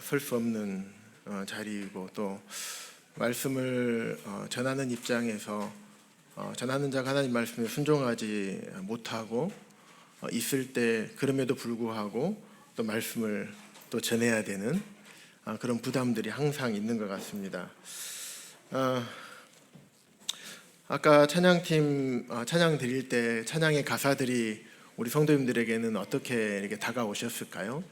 설 수 없는 자리이고, 또 말씀을 전하는 입장에서 전하는 자가 하나님 말씀에 순종하지 못하고 있을 때, 그럼에도 불구하고 또 말씀을 또 전해야 되는 그런 부담들이 항상 있는 것 같습니다. 아까 찬양팀 찬양 드릴 때 찬양의 가사들이 우리 성도님들에게는 어떻게 이렇게 다가오셨을까요?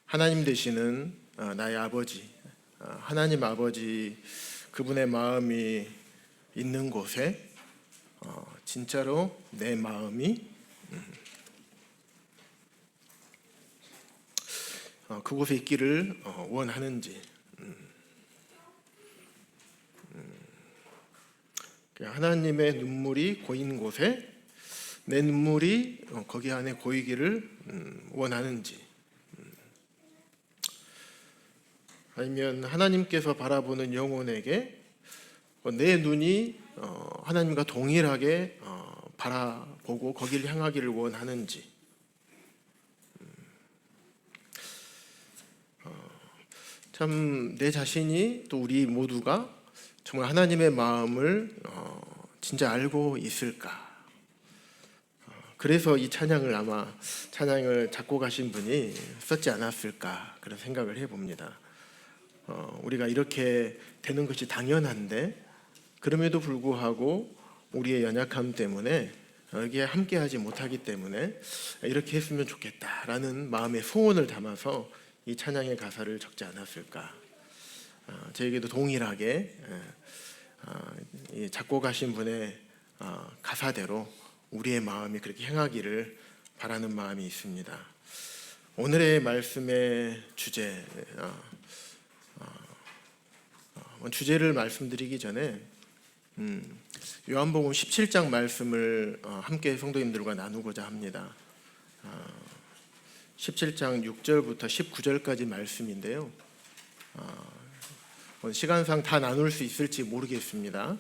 하나님 되시는 나의 아버지, 하나님 아버지, 그분의 마음이 있는 곳에 진짜로 내 마음이 그곳에 있기를 원하는지, 하나님의 눈물이 고인 곳에 내 눈물이 거기 안에 고이기를 원하는지, 아니면 하나님께서 바라보는 영혼에게 내 눈이 하나님과 동일하게 바라보고 거기를 향하기를 원하는지, 참 내 자신이 또 우리 모두가 정말 하나님의 마음을 진짜 알고 있을까? 그래서 이 찬양을 아마 찬양을 작곡하신 분이 썼지 않았을까, 그런 생각을 해봅니다. 우리가 이렇게 되는 것이 당연한데 그럼에도 불구하고 우리의 연약함 때문에 여기에 함께하지 못하기 때문에 이렇게 했으면 좋겠다라는 마음의 소원을 담아서 이 찬양의 가사를 적지 않았을까. 저에게도 동일하게 작곡하신 분의 가사대로 우리의 마음이 그렇게 행하기를 바라는 마음이 있습니다. 오늘의 말씀의 주제를 말씀드리기 전에 요한복음 17장 말씀을 함께 성도님들과 나누고자 합니다. 17장 6절부터 19절까지 말씀인데요. 시간상 다 나눌 수 있을지 모르겠습니다.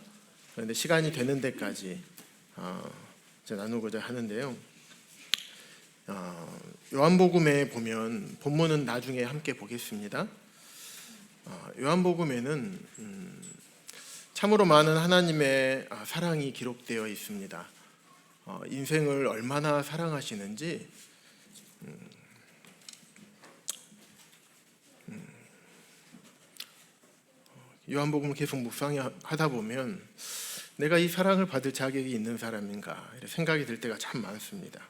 그런데 시간이 되는 데까지 나누고자 하는데요. 요한복음에 보면, 본문은 나중에 함께 보겠습니다. 요한복음에는 참으로 많은 하나님의 사랑이 기록되어 있습니다. 인생을 얼마나 사랑하시는지 요한복음을 계속 묵상하다 보면 내가 이 사랑을 받을 자격이 있는 사람인가 이런 생각이 들 때가 참 많습니다.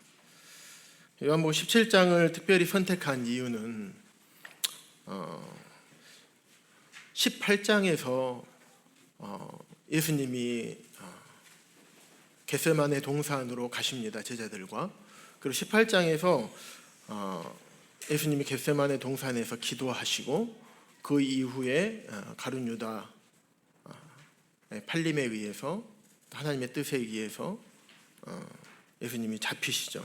요한복음 17장을 특별히 선택한 이유는 18장에서 예수님이 겟세마네 동산으로 가십니다, 제자들과. 그리고 18장에서 예수님이 겟세마네 동산에서 기도하시고 그 이후에 가룟 유다 팔림에 의해서, 하나님의 뜻에 의해서 예수님이 잡히시죠.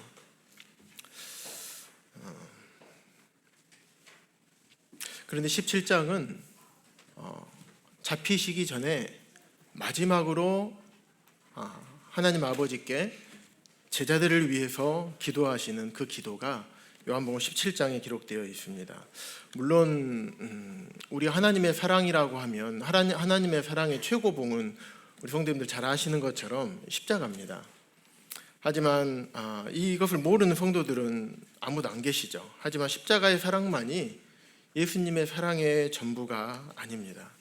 그런데 17장은 잡히시기 전에 마지막으로 하나님 아버지께 제자들을 위해서 기도하시는 그 기도가 요한복음 17장에 기록되어 있습니다. 물론 우리 하나님의 사랑이라고 하면 하나님의 사랑의 최고봉은 우리 성도님들 잘 아시는 것처럼 십자가입니다. 하지만 이것을 모르는 성도들은 아무도 안 계시죠. 하지만 십자가의 사랑만이 예수님의 사랑의 전부가 아닙니다.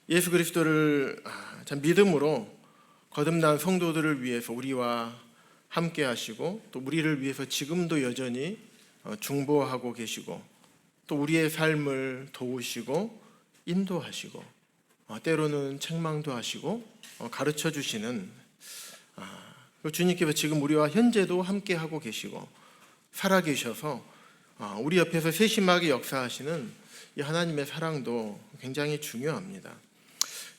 예수 그리스도를 참 믿음으로 거듭난 성도들을 위해서 우리와 함께 하시고, 또 우리를 위해서 지금도 여전히 중보하고 계시고, 또 우리의 삶을 도우시고 인도하시고 때로는 책망도 하시고 가르쳐 주시는 주님께서 지금 우리와 현재도 함께 하고 계시고 살아계셔서 우리 옆에서 세심하게 역사하시는 이 하나님의 사랑도 굉장히 중요합니다.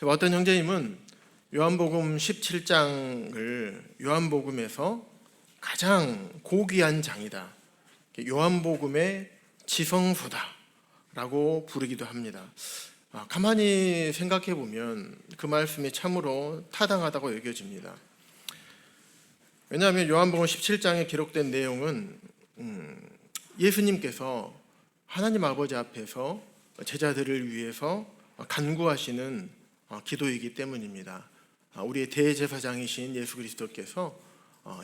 어떤 형제님은 요한복음 17장을 요한복음에서 가장 고귀한 장이다, 요한복음의 지성소다라고 부르기도 합니다. 가만히 생각해 보면 그 말씀이 참으로 타당하다고 여겨집니다. 왜냐하면 요한복음 17장에 기록된 내용은 예수님께서 하나님 아버지 앞에서 제자들을 위해서 간구하시는 기도이기 때문입니다. 우리의 대제사장이신 예수 그리스도께서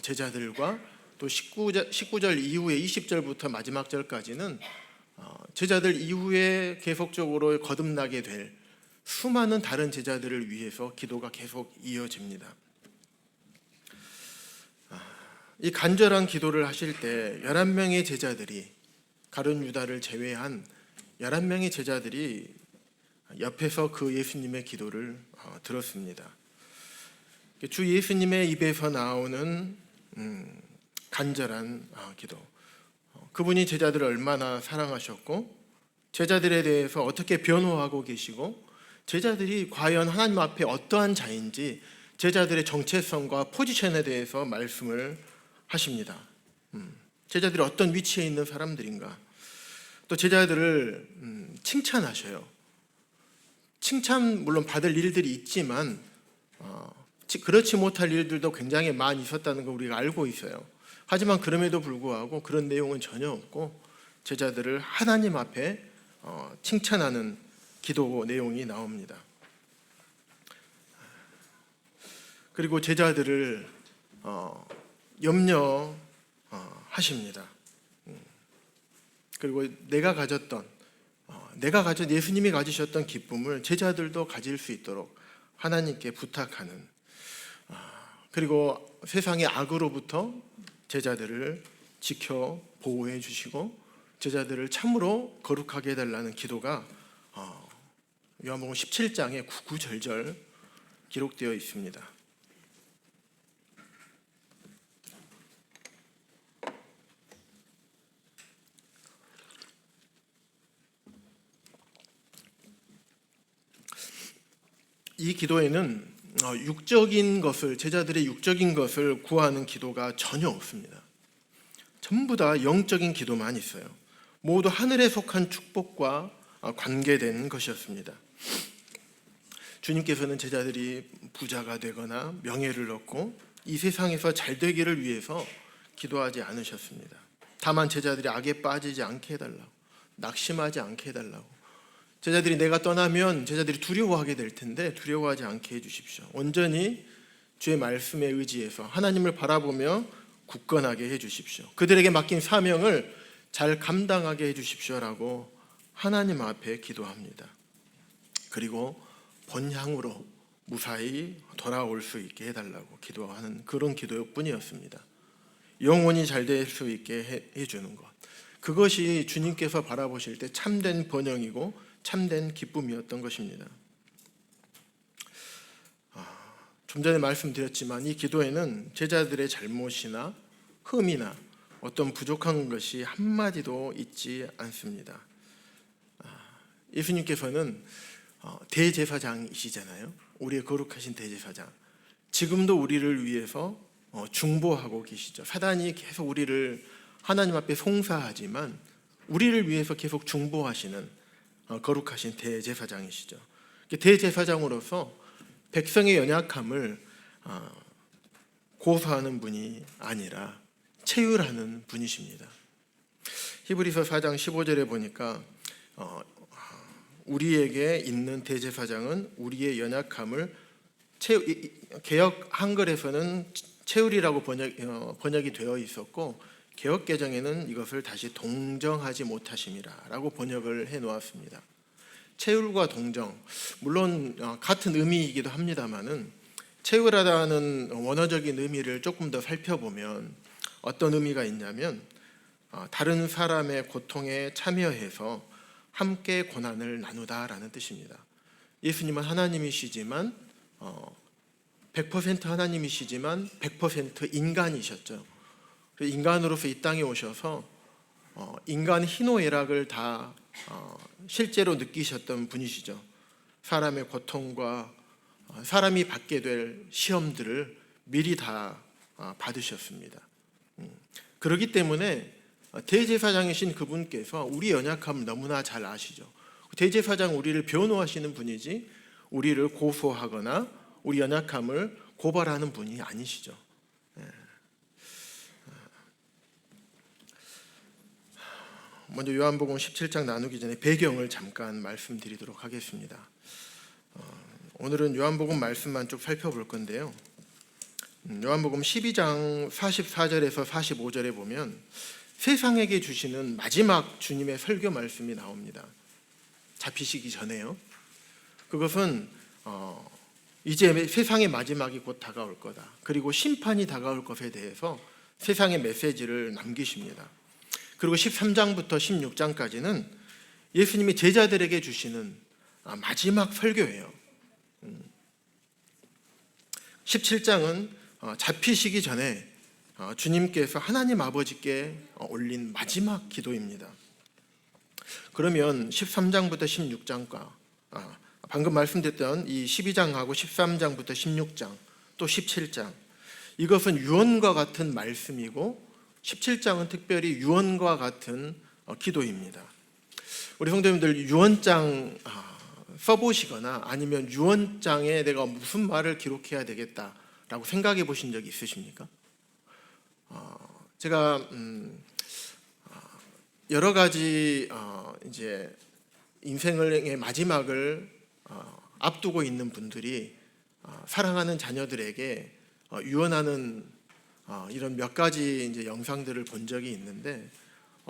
제자들과 또 19절 이후에 20절부터 마지막 절까지는 제자들 이후에 계속적으로 거듭나게 될 수많은 다른 제자들을 위해서 기도가 계속 이어집니다. 이 간절한 기도를 하실 때 11명의 제자들이, 가룟 유다를 제외한 11명의 제자들이 옆에서 그 예수님의 기도를 들었습니다. 주 예수님의 입에서 나오는 간절한 기도, 그분이 제자들을 얼마나 사랑하셨고 제자들에 대해서 어떻게 변호하고 계시고 제자들이 과연 하나님 앞에 어떠한 자인지 제자들의 정체성과 포지션에 대해서 말씀을 하십니다. 제자들이 어떤 위치에 있는 사람들인가, 또 제자들을 칭찬하셔요. 칭찬 물론 받을 일들이 있지만 그렇지 못할 일들도 굉장히 많이 있었다는 걸 우리가 알고 있어요. 하지만 그럼에도 불구하고 그런 내용은 전혀 없고 제자들을 하나님 앞에 칭찬하는 기도 내용이 나옵니다. 그리고 제자들을 염려하십니다. 그리고 내가 가졌던 예수님이 가지셨던 기쁨을 제자들도 가질 수 있도록 하나님께 부탁하는, 그리고 세상의 악으로부터 제자들을 지켜 보호해 주시고 제자들을 참으로 거룩하게 해달라는 기도가 요한복음 17장에 구구절절 기록되어 있습니다. 이 기도에는 육적인 것을, 제자들의 육적인 것을 구하는 기도가 전혀 없습니다. 전부 다 영적인 기도만 있어요. 모두 하늘에 속한 축복과 관계된 것이었습니다. 주님께서는 제자들이 부자가 되거나 명예를 얻고 이 세상에서 잘 되기를 위해서 기도하지 않으셨습니다. 다만 제자들이 악에 빠지지 않게 해달라고, 낙심하지 않게 해달라고, 제자들이 내가 떠나면 제자들이 두려워하게 될 텐데 두려워하지 않게 해주십시오. 온전히 주의 말씀에 의지해서 하나님을 바라보며 굳건하게 해주십시오. 그들에게 맡긴 사명을 잘 감당하게 해주십시오라고 하나님 앞에 기도합니다. 그리고 본향으로 무사히 돌아올 수 있게 해달라고 기도하는 그런 기도뿐이었습니다. 영원히 잘 될 수 있게 해주는 것, 그것이 주님께서 바라보실 때 참된 번영이고 참된 기쁨이었던 것입니다. 좀 전에 말씀드렸지만 이 기도에는 제자들의 잘못이나 흠이나 어떤 부족한 것이 한마디도 있지 않습니다. 예수님께서는 대제사장이시잖아요. 우리의 거룩하신 대제사장. 지금도 우리를 위해서 중보하고 계시죠. 사단이 계속 우리를 하나님 앞에 송사하지만 우리를 위해서 계속 중보하시는 거룩하신 대제사장이시죠. 대제사장으로서 백성의 연약함을 고소하는 분이 아니라 체휼하는 분이십니다. 히브리서 4장 15절에 보니까 우리에게 있는 대제사장은 우리의 연약함을 개역 한글에서는 체휼이라고 번역이 되어 있었고 개역 개정에는 이것을 다시 동정하지 못하심이라라고 번역을 해놓았습니다. 체휼과 동정, 물론 같은 의미이기도 합니다만은 체휼하다는 원어적인 의미를 조금 더 살펴보면 어떤 의미가 있냐면 다른 사람의 고통에 참여해서 함께 고난을 나누다라는 뜻입니다. 예수님은 하나님이시지만 100% 하나님이시지만 100% 인간이셨죠. 인간으로서 이 땅에 오셔서 인간 희노애락을 다 실제로 느끼셨던 분이시죠. 사람의 고통과 사람이 받게 될 시험들을 미리 다 받으셨습니다. 그렇기 때문에 대제사장이신 그분께서 우리 연약함을 너무나 잘 아시죠. 대제사장 우리를 변호하시는 분이지 우리를 고소하거나 우리 연약함을 고발하는 분이 아니시죠. 먼저 요한복음 17장 나누기 전에 배경을 잠깐 말씀드리도록 하겠습니다. 오늘은 요한복음 말씀만 쭉 살펴볼 건데요. 요한복음 12장 44절에서 45절에 보면 세상에게 주시는 마지막 주님의 설교 말씀이 나옵니다. 잡히시기 전에요. 그것은 이제 세상의 마지막이 곧 다가올 거다. 그리고 심판이 다가올 것에 대해서 세상의 메시지를 남기십니다. 그리고 13장부터 16장까지는 예수님이 제자들에게 주시는 마지막 설교예요. 17장은 잡히시기 전에 주님께서 하나님 아버지께 올린 마지막 기도입니다. 그러면 13장부터 16장과 방금 말씀드렸던 이 12장하고 13장부터 16장 또 17장, 이것은 유언과 같은 말씀이고 17장은 특별히 유언과 같은 기도입니다. 우리 성도님들 유언장 써보시거나 아니면 유언장에 내가 무슨 말을 기록해야 되겠다라고 생각해 보신 적이 있으십니까? 제가 여러 가지 이제 인생의 마지막을 앞두고 있는 분들이 사랑하는 자녀들에게 유언하는 이런 몇 가지 이제 영상들을 본 적이 있는데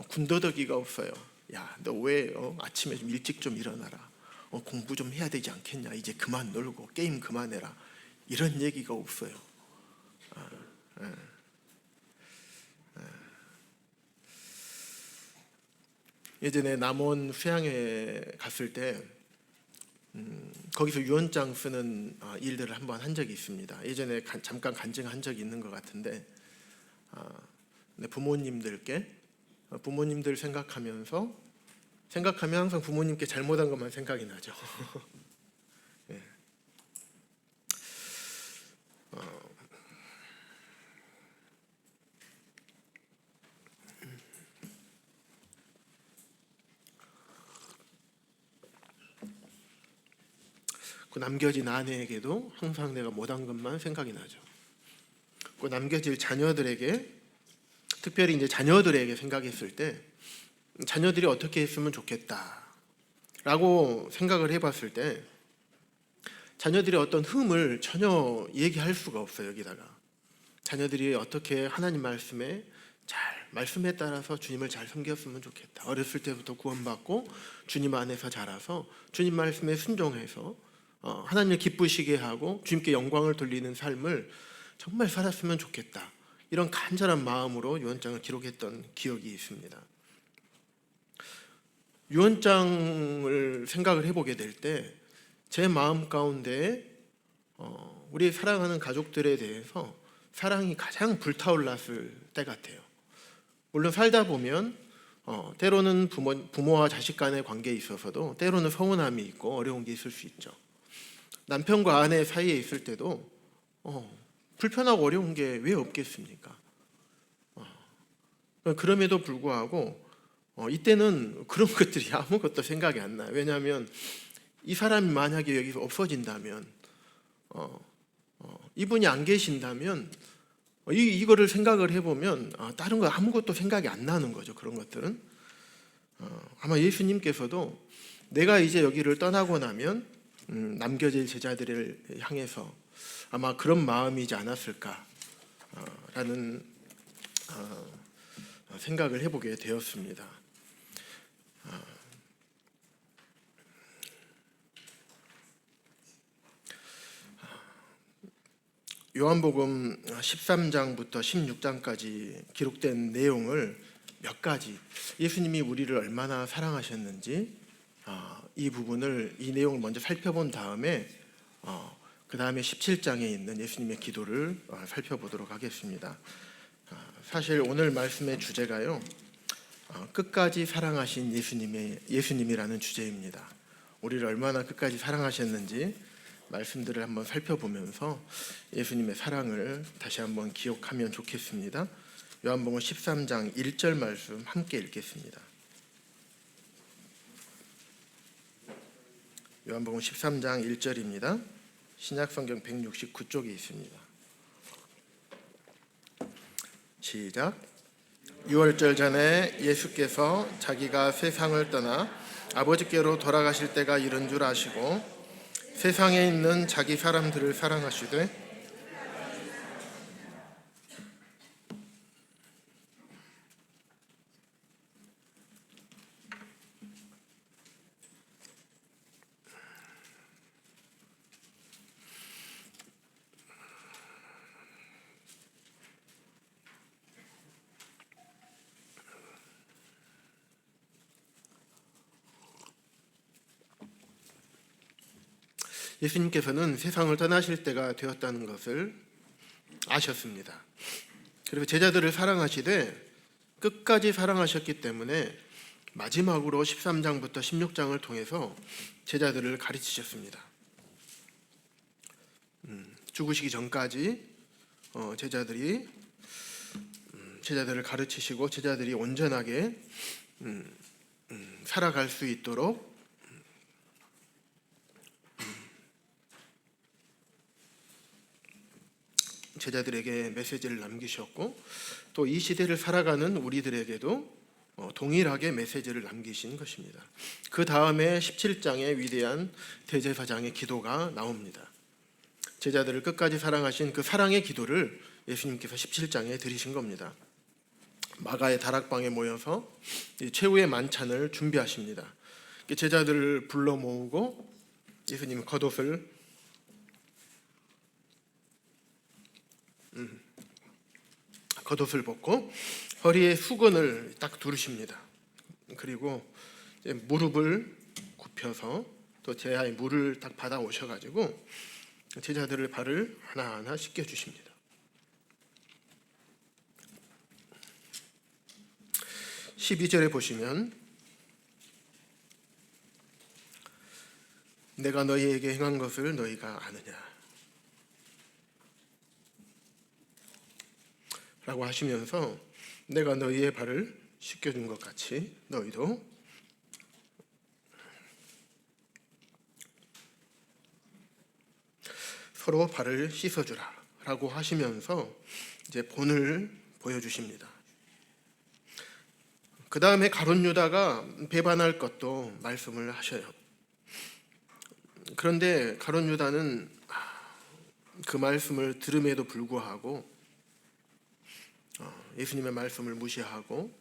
군더더기가 없어요. 야, 너 왜 아침에 좀 일찍 좀 일어나라. 공부 좀 해야 되지 않겠냐. 이제 그만 놀고 게임 그만해라. 이런 얘기가 없어요. 예전에 남원 수양회 갔을 때 거기서 유언장 쓰는 일들을 한번 한 적이 있습니다. 예전에 잠깐 간증한 적이 있는 것 같은데 부모님들께 부모님들 생각하면 항상 부모님께 잘못한 것만 생각이 나죠. 예. 그 남겨진 아내에게도 항상 내가 못한 것만 생각이 나죠. 그 남겨질 자녀들에게, 특별히 이제 자녀들에게 생각했을 때 자녀들이 어떻게 했으면 좋겠다라고 생각을 해봤을 때 자녀들이 어떤 흠을 전혀 얘기할 수가 없어요. 여기다가 자녀들이 어떻게 하나님 말씀에 말씀에 따라서 주님을 잘 섬겼으면 좋겠다. 어렸을 때부터 구원받고 주님 안에서 자라서 주님 말씀에 순종해서 하나님을 기쁘시게 하고 주님께 영광을 돌리는 삶을 정말 살았으면 좋겠다. 이런 간절한 마음으로 유언장을 기록했던 기억이 있습니다. 유언장을 생각을 해보게 될 때 제 마음 가운데 우리 사랑하는 가족들에 대해서 사랑이 가장 불타올랐을 때 같아요. 물론 살다 보면 때로는 부모와 자식 간의 관계에 있어서도 때로는 서운함이 있고 어려운 게 있을 수 있죠. 남편과 아내 사이에 있을 때도 불편하고 어려운 게 왜 없겠습니까? 그럼에도 불구하고 이때는 그런 것들이 아무것도 생각이 안 나요. 왜냐하면 이 사람이 만약에 여기서 없어진다면 이분이 안 계신다면 이거를 생각을 해보면 다른 거 아무것도 생각이 안 나는 거죠. 그런 것들은 아마 예수님께서도 내가 이제 여기를 떠나고 나면 남겨질 제자들을 향해서 아마 그런 마음이지 않았을까라는 생각을 해보게 되었습니다. 요한복음 13장부터 16장까지 기록된 내용을 몇 가지, 예수님이 우리를 얼마나 사랑하셨는지 이 내용을 먼저 살펴본 다음에 그 다음에 17장에 있는 예수님의 기도를 살펴보도록 하겠습니다. 사실 오늘 말씀의 주제가요, 끝까지 사랑하신 예수님이라는 주제입니다. 우리를 얼마나 끝까지 사랑하셨는지 말씀들을 한번 살펴보면서 예수님의 사랑을 다시 한번 기억하면 좋겠습니다. 요한복음 13장 1절 말씀 함께 읽겠습니다. 요한복음 13장 1절입니다. 신약성경 169쪽에 있습니다. 시작. 유월절 전에 예수께서 자기가 세상을 떠나 아버지께로 돌아가실 때가 이른 줄 아시고 세상에 있는 자기 사람들을 사랑하시되 예수님께서는 세상을 떠나실 때가 되었다는 것을 아셨습니다. 그리고 제자들을 사랑하시되 끝까지 사랑하셨기 때문에 마지막으로 13장부터 16장을 통해서 제자들을 가르치셨습니다. 죽으시기 전까지 제자들을 가르치시고 제자들이 온전하게 살아갈 수 있도록 제자들에게 메시지를 남기셨고 또 이 시대를 살아가는 우리들에게도 동일하게 메시지를 남기신 것입니다. 그 다음에 17장에 위대한 대제사장의 기도가 나옵니다. 제자들을 끝까지 사랑하신 그 사랑의 기도를 예수님께서 17장에 드리신 겁니다. 마가의 다락방에 모여서 최후의 만찬을 준비하십니다. 제자들을 불러 모으고 예수님은 겉옷을 벗고 허리에 수건을 딱 두르십니다. 그리고 이제 무릎을 굽혀서 또 제야의 물을 딱 받아 오셔가지고 제자들의 발을 하나하나 씻겨 주십니다. 12절에 보시면 내가 너희에게 행한 것을 너희가 아느냐 라고 하시면서 내가 너희의 발을 씻겨준 것 같이 너희도 서로 발을 씻어주라 라고 하시면서 이제 본을 보여주십니다. 그 다음에 가룟 유다가 배반할 것도 말씀을 하셔요. 그런데 가룟 유다는 그 말씀을 들음에도 불구하고 예수님의 말씀을 무시하고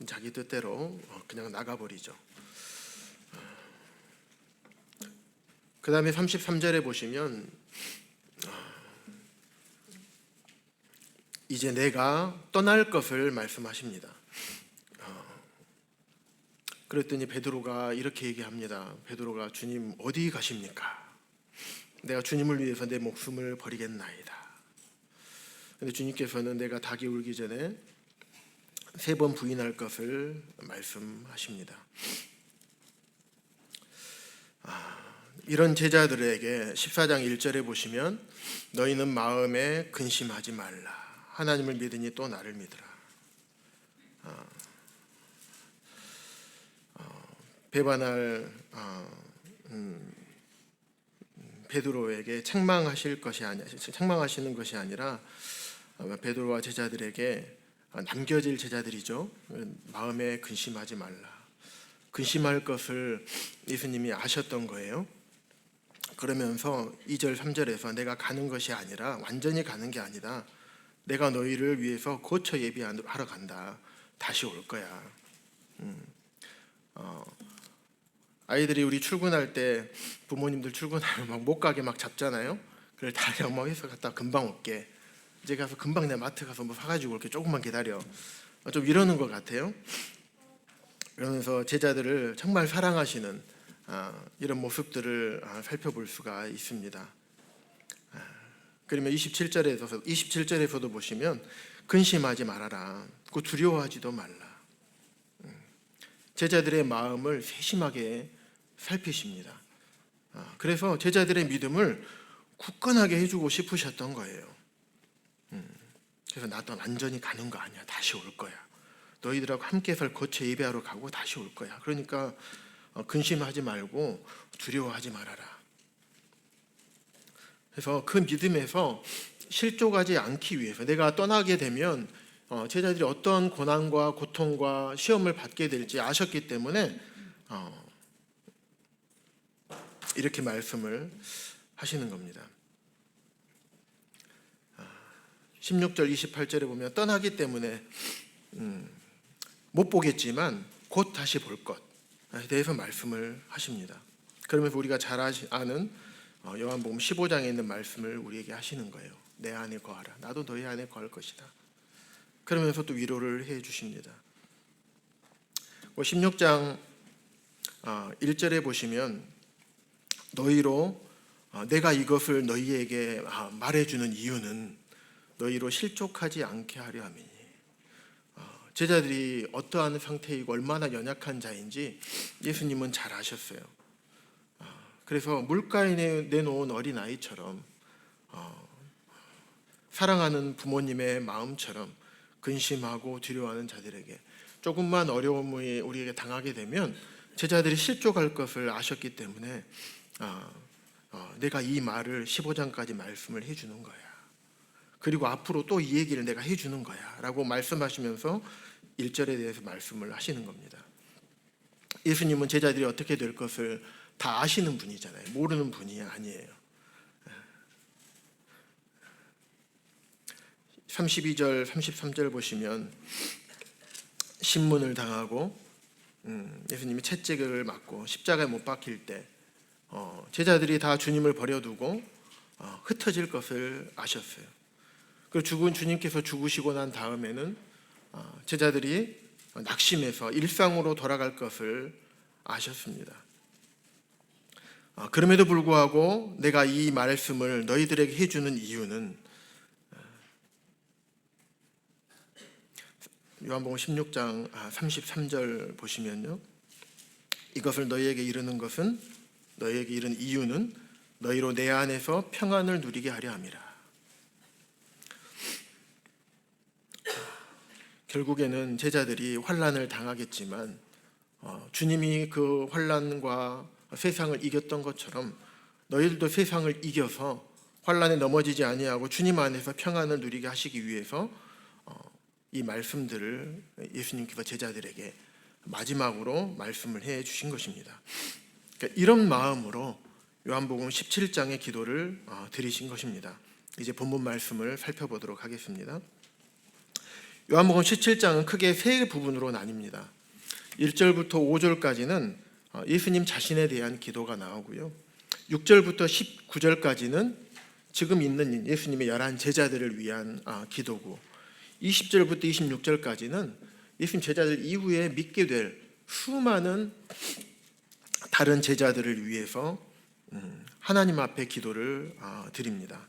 자기 뜻대로 그냥 나가버리죠. 그 다음에 33절에 보시면 이제 내가 떠날 것을 말씀하십니다. 그랬더니 베드로가 이렇게 얘기합니다. 베드로가 주님 어디 가십니까? 내가 주님을 위해서 내 목숨을 버리겠나이다. 근데 주님께서는 내가 닭이 울기 전에 3번 부인할 것을 말씀하십니다. 이런 제자들에게 14장 1절에 보시면 너희는 마음에 근심하지 말라. 하나님을 믿으니 또 나를 믿으라. 배반할 베드로에게 책망하시는 것이 아니라 베드로와 제자들에게 남겨질 제자들이죠. 마음에 근심하지 말라. 근심할 것을 예수님이 아셨던 거예요. 그러면서 2절 3절에서 내가 가는 것이 아니라 완전히 가는 게 아니다. 내가 너희를 위해서 고쳐 예비하러 간다. 다시 올 거야. 아이들이 우리 출근할 때 부모님들 출근하면 막 못 가게 막 잡잖아요. 그걸 다 그냥 막 해서 갔다 금방 올게. 이제 가서 금방 내 마트 가서 뭐 사가지고 이렇게 조금만 기다려. 좀 이러는 것 같아요. 그러면서 제자들을 정말 사랑하시는 이런 모습들을 살펴볼 수가 있습니다. 그러면 27절에서도 보시면 근심하지 말아라. 그 두려워하지도 말라. 제자들의 마음을 세심하게 살피십니다. 그래서 제자들의 믿음을 굳건하게 해주고 싶으셨던 거예요. 그래서 나도 완전히 가는 거 아니야. 다시 올 거야. 너희들하고 함께서 거처 예배하러 가고 다시 올 거야. 그러니까 근심하지 말고 두려워하지 말아라. 그래서 그 믿음에서 실족하지 않기 위해서 내가 떠나게 되면 제자들이 어떤 고난과 고통과 시험을 받게 될지 아셨기 때문에 이렇게 말씀을 하시는 겁니다. 16절 28절에 보면 떠나기 때문에 못 보겠지만 곧 다시 볼 것에 대해서 말씀을 하십니다. 그러면서 우리가 잘 아는 요한복음 15장에 있는 말씀을 우리에게 하시는 거예요. 내 안에 거하라. 나도 너희 안에 거할 것이다. 그러면서 또 위로를 해 주십니다. 16장 1절에 보시면 너희로 내가 이것을 너희에게 말해주는 이유는 너희로 실족하지 않게 하려 함이니. 제자들이 어떠한 상태이고 얼마나 연약한 자인지 예수님은 잘 아셨어요. 그래서 물가에 내놓은 어린아이처럼 사랑하는 부모님의 마음처럼 근심하고 두려워하는 자들에게 조금만 어려움이 우리에게 당하게 되면 제자들이 실족할 것을 아셨기 때문에 내가 이 말을 15장까지 말씀을 해주는 거야. 그리고 앞으로 또 이 얘기를 내가 해주는 거야 라고 말씀하시면서 1절에 대해서 말씀을 하시는 겁니다. 예수님은 제자들이 어떻게 될 것을 다 아시는 분이잖아요. 모르는 분이 아니에요. 32절 33절 보시면 신문을 당하고 예수님이 채찍을 맞고 십자가에 못 박힐 때 제자들이 다 주님을 버려두고 흩어질 것을 아셨어요. 그 죽은 주님께서 죽으시고 난 다음에는 제자들이 낙심해서 일상으로 돌아갈 것을 아셨습니다. 그럼에도 불구하고 내가 이 말씀을 너희들에게 해주는 이유는 요한복음 16장 33절 보시면요. 이것을 너희에게 이르는 것은 너희에게 이른 이유는 너희로 내 안에서 평안을 누리게 하려 함이라. 결국에는 제자들이 환난을 당하겠지만 주님이 그 환난과 세상을 이겼던 것처럼 너희들도 세상을 이겨서 환난에 넘어지지 아니하고 주님 안에서 평안을 누리게 하시기 위해서 이 말씀들을 예수님께서 제자들에게 마지막으로 말씀을 해 주신 것입니다. 그러니까 이런 마음으로 요한복음 17장의 기도를 드리신 것입니다. 이제 본문 말씀을 살펴보도록 하겠습니다. 요한복음 17장은 크게 세 부분으로 나뉩니다. 1절부터 5절까지는 예수님 자신에 대한 기도가 나오고요. 6절부터 19절까지는 지금 있는 예수님의 11 제자들을 위한 기도고 20절부터 26절까지는 예수님 제자들 이후에 믿게 될 수많은 다른 제자들을 위해서 하나님 앞에 기도를 드립니다.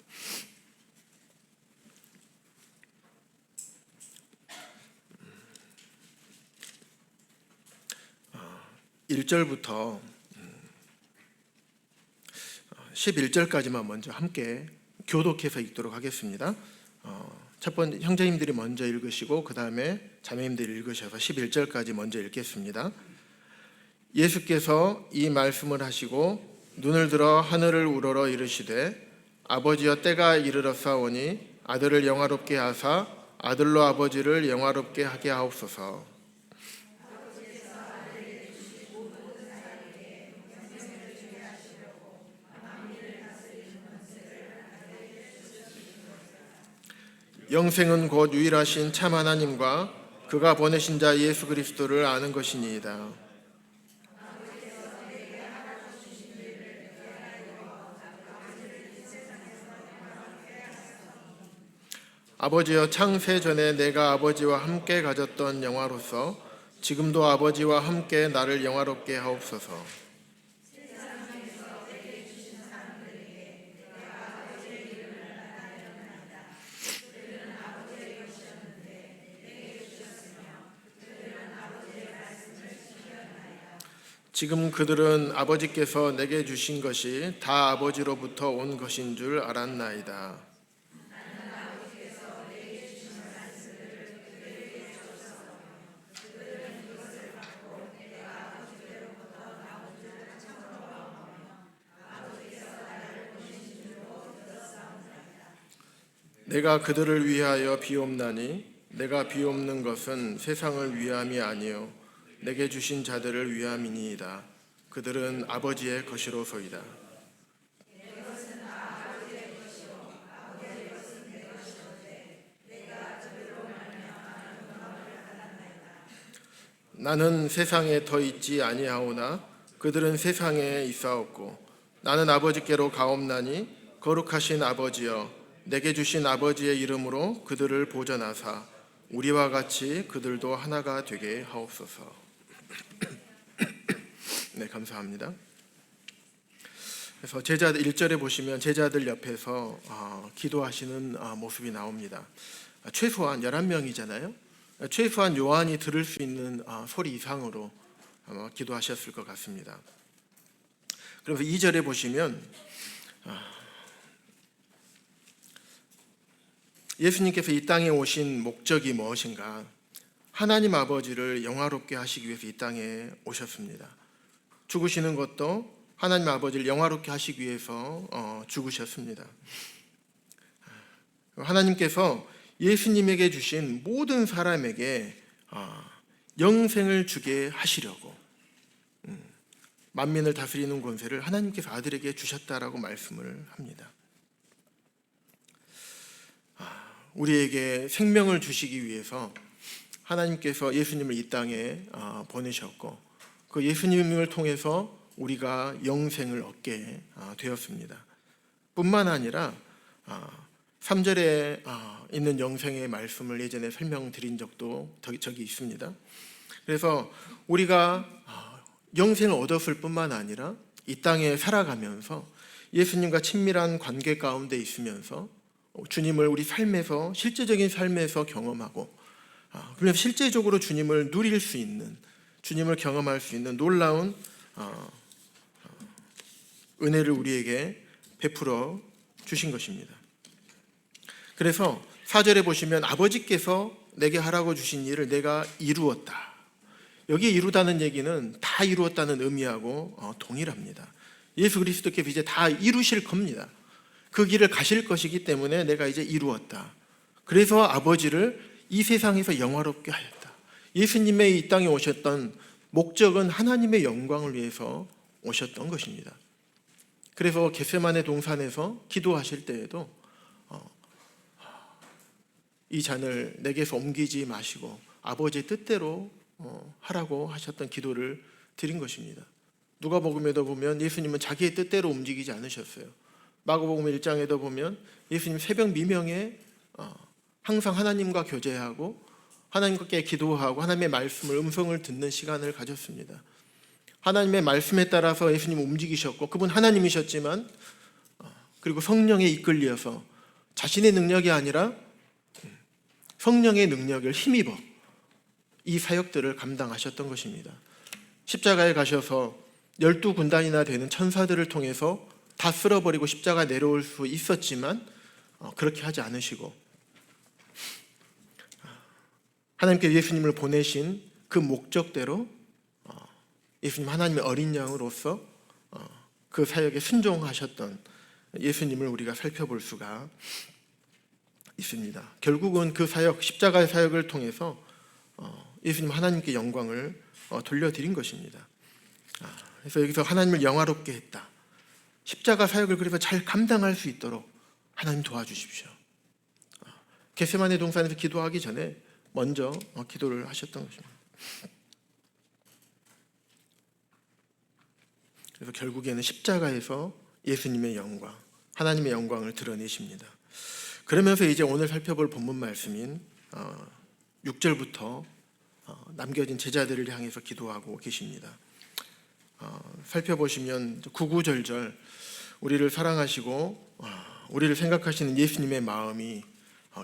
1절부터 11절까지만 먼저 함께 교독해서 읽도록 하겠습니다. 첫 번째 형제님들이 먼저 읽으시고 그 다음에 자매님들이 읽으셔서 11절까지 먼저 읽겠습니다. 예수께서 이 말씀을 하시고 눈을 들어 하늘을 우러러 이르시되 아버지여 때가 이르렀사오니 아들을 영화롭게 하사 아들로 아버지를 영화롭게 하게 하옵소서. 영생은 곧 유일하신 참 하나님과 그가 보내신 자 예수 그리스도를 아는 것이니이다. 아버지여 창세 전에 내가 아버지와 함께 가졌던 영화로서 지금도 아버지와 함께 나를 영화롭게 하옵소서. 지금 그들은 아버지께서 내게 주신 것이 다 아버지로부터 온 것인 줄 알았나이다. 내가 그들을 위하여 비옵나니 내가 비옵는 것은 세상을 위함이 아니요 내게 주신 자들을 위함이니이다. 그들은 아버지의 것이로소이다. 나는 세상에 더 있지 아니하오나 그들은 세상에 있사옵고 나는 아버지께로 가옵나니 거룩하신 아버지여 내게 주신 아버지의 이름으로 그들을 보전하사 우리와 같이 그들도 하나가 되게 하옵소서. 네, 감사합니다. 그래서 제자들 1절에 보시면 제자들 옆에서 기도하시는 모습이 나옵니다. 최소한 11명이잖아요. 최소한 요한이 들을 수 있는 소리 이상으로 아마 기도하셨을 것 같습니다. 그래서 2절에 보시면 예수님께서 이 땅에 오신 목적이 무엇인가? 하나님 아버지를 영화롭게 하시기 위해서 이 땅에 오셨습니다. 죽으시는 것도 하나님 아버지를 영화롭게 하시기 위해서 죽으셨습니다. 하나님께서 예수님에게 주신 모든 사람에게 영생을 주게 하시려고 만민을 다스리는 권세를 하나님께서 아들에게 주셨다라고 말씀을 합니다. 우리에게 생명을 주시기 위해서 하나님께서 예수님을 이 땅에 보내셨고 그 예수님을 통해서 우리가 영생을 얻게 되었습니다. 뿐만 아니라 3절에 있는 영생의 말씀을 예전에 설명드린 적도 저기 있습니다. 그래서 우리가 영생을 얻었을 뿐만 아니라 이 땅에 살아가면서 예수님과 친밀한 관계 가운데 있으면서 주님을 우리 삶에서 실제적인 삶에서 경험하고 그래서 실제적으로 주님을 누릴 수 있는 주님을 경험할 수 있는 놀라운 은혜를 우리에게 베풀어 주신 것입니다. 그래서 4절에 보시면 아버지께서 내게 하라고 주신 일을 내가 이루었다. 여기에 이루다는 얘기는 다 이루었다는 의미하고 동일합니다. 예수 그리스도께서 이제 다 이루실 겁니다. 그 길을 가실 것이기 때문에 내가 이제 이루었다. 그래서 아버지를 이 세상에서 영화롭게 하였다. 예수님의 이 땅에 오셨던 목적은 하나님의 영광을 위해서 오셨던 것입니다. 그래서 겟세마네 동산에서 기도하실 때에도 이 잔을 내게서 옮기지 마시고 아버지의 뜻대로 하라고 하셨던 기도를 드린 것입니다. 누가복음에도 보면 예수님은 자기의 뜻대로 움직이지 않으셨어요. 마가복음 1장에도 보면 예수님 새벽 미명에 항상 하나님과 교제하고 하나님께 기도하고 하나님의 말씀을 음성을 듣는 시간을 가졌습니다. 하나님의 말씀에 따라서 예수님 움직이셨고 그분 하나님이셨지만 그리고 성령에 이끌려서 자신의 능력이 아니라 성령의 능력을 힘입어 이 사역들을 감당하셨던 것입니다. 십자가에 가셔서 12군단이나 되는 천사들을 통해서 다 쓸어버리고 십자가 내려올 수 있었지만 그렇게 하지 않으시고 하나님께 예수님을 보내신 그 목적대로 예수님 하나님의 어린 양으로서 그 사역에 순종하셨던 예수님을 우리가 살펴볼 수가 있습니다. 결국은 그 사역, 십자가의 사역을 통해서 예수님 하나님께 영광을 돌려드린 것입니다. 그래서 여기서 하나님을 영화롭게 했다. 십자가 사역을 그래서 잘 감당할 수 있도록 하나님 도와주십시오. 겟세마네 동산에서 기도하기 전에 먼저 기도를 하셨던 것입니다. 그래서 결국에는 십자가에서 예수님의 영광, 하나님의 영광을 드러내십니다. 그러면서 이제 오늘 살펴볼 본문 말씀인 6절부터 남겨진 제자들을 향해서 기도하고 계십니다. 살펴보시면 구구절절 우리를 사랑하시고 우리를 생각하시는 예수님의 마음이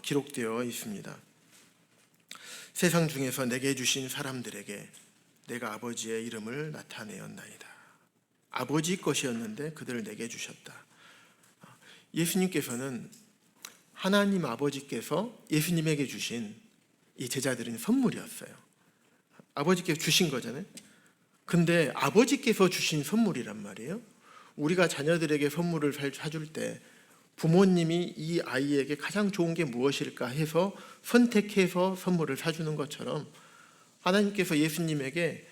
기록되어 있습니다. 세상 중에서 내게 주신 사람들에게 내가 아버지의 이름을 나타내었나이다. 아버지 것이었는데 그들을 내게 주셨다. 예수님께서는 하나님 아버지께서 예수님에게 주신 이 제자들은 선물이었어요. 아버지께서 주신 거잖아요. 근데 아버지께서 주신 선물이란 말이에요. 우리가 자녀들에게 선물을 사줄 때 부모님이 이 아이에게 가장 좋은 게 무엇일까 해서 선택해서 선물을 사주는 것처럼 하나님께서 예수님에게